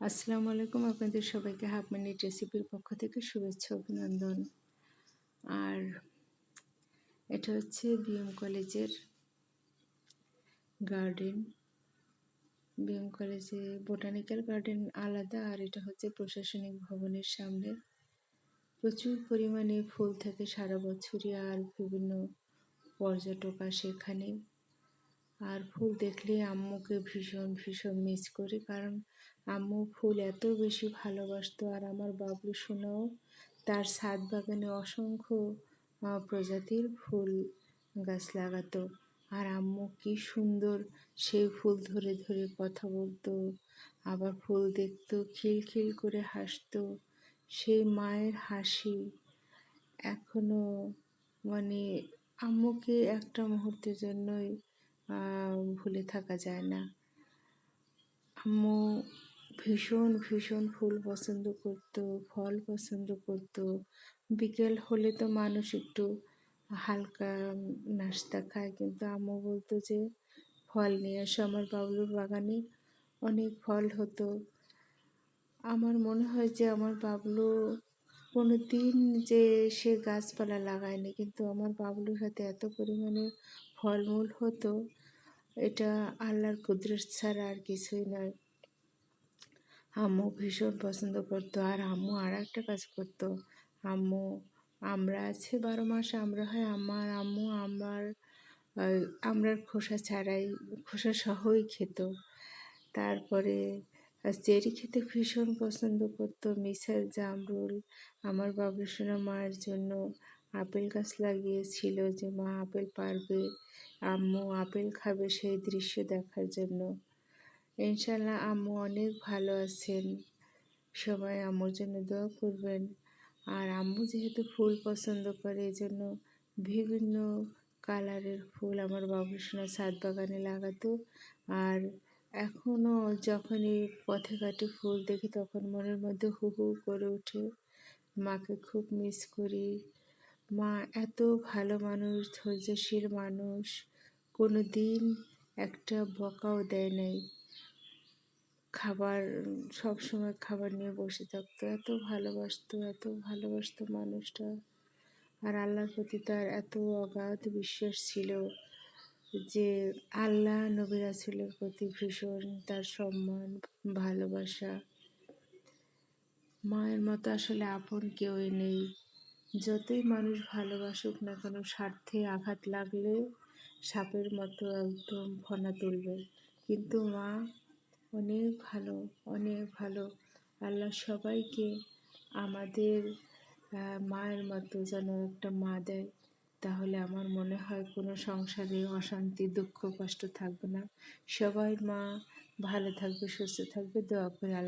আসসালামু আলাইকুম, আপনাদের সবাইকে হাফ মিনিট রেসিপির পক্ষ থেকে শুভেচ্ছা অভিনন্দন। আর এটা হচ্ছে বিএম কলেজের গার্ডেন। বিএম কলেজে বোটানিক্যাল গার্ডেন আলাদা, আর এটা হচ্ছে প্রশাসনিক ভবনের সামনে। প্রচুর পরিমাণে ফুল থাকে সারা বছরই, আর বিভিন্ন পর্যটক আসে এখানে। আর ফুল দেখলে আম্মুকে ভীষণ ভীষণ মিস করি, কারণ আম্মু ফুল এত বেশি ভালোবাসতো। আর আমার বাবলু সোনাও তার ছাদ বাগানে অসংখ্য প্রজাতির ফুল গাছ লাগাতো। আর আম্মু কি সুন্দর সেই ফুল ধরে ধরে কথা বলতো, আবার ফুল দেখতো, খিলখিল করে হাসতো। সেই মায়ের হাসি এখনো মানে আম্মুকে একটা মুহূর্তের জন্যই ভুলে থাকা যায় না। আম্মু ভীষণ ভীষণ ফুল পছন্দ করতো, ফল পছন্দ করতো। বিকেল হলে তো মানুষ একটু হালকা নাস্তা খায়, কিন্তু আম্মু বলতো যে ফল নিয়ে আসো। আমার বাবলুর বাগানে অনেক ফল হতো। আমার মনে হয় যে আমার বাবলু কোনো দিন যে সে গাছপালা লাগায়নি, কিন্তু আমার বাবলুর হাতে এত পরিমাণে ফলমূল হতো, এটা আল্লাহর কুদরত ছাড়া আর কিছুই নয়। আম্মু ভীষণ পছন্দ করতো। আর আম্মু আর একটা কাজ করতো, আম্মু আমরা আছে 12 মাস আমরা হয়, আমার আম্মু আমরার খোসা ছাড়াই, খোসা সহই খেত। তারপরে চেরি খেতে ভীষণ পছন্দ করতো, মিশাল, জামরুল। আমার বাবলু সোনা মায়ের জন্য আপেল গাছ লাগিয়েছিল, যে মা আপেল পারবে, আম্মু আপেল খাবে, সেই দৃশ্য দেখার জন্য। ইনশাল্লাহ আম্মু অনেক ভালো আছেন, সবাই আম্মুর জন্য দোয়া করবেন। আর আম্মু যেহেতু ফুল পছন্দ করে, এই জন্য বিভিন্ন কালারের ফুল আমার বাবলু সোনা ছাদ বাগানে লাগাতো। আর এখনও যখনই পথে ঘাটে ফুল দেখি, তখন মনের মধ্যে হু হু করে ওঠে, মাকে খুব মিস করি। মা এত ভালো মানুষ, ধৈর্যশীল মানুষ, কোনো দিন একটা বকাও দেয় নাই। খাবার সবসময় খাবার নিয়ে বসে থাকতো, এত ভালোবাসতো, এত ভালোবাসতো মানুষটা। আর আল্লাহর প্রতি তার এত অগাধ বিশ্বাস ছিল যে আল্লাহ, নবী রাসূলের প্রতি ভীষণ তার সম্মান, ভালোবাসা। মায়ের মতো আসলে আপন কেউই নেই। যতই মানুষ ভালোবাসুক না কেন, স্বার্থে আঘাত লাগলে সাপের মতো একদম ফনা তুলবে। কিন্তু মা অনেক ভালো, অনেক ভালো। আল্লাহ সবাইকে আমাদের মায়ের মতো যেন একটা মা দেয়, তাহলে আমার মনে হয় কোনো সংসারে অশান্তি, দুঃখ, কষ্ট থাকবে না। সবাই মা ভালো থাকবে, সুস্থ থাকবে, দোয়া করে আল্লাহ।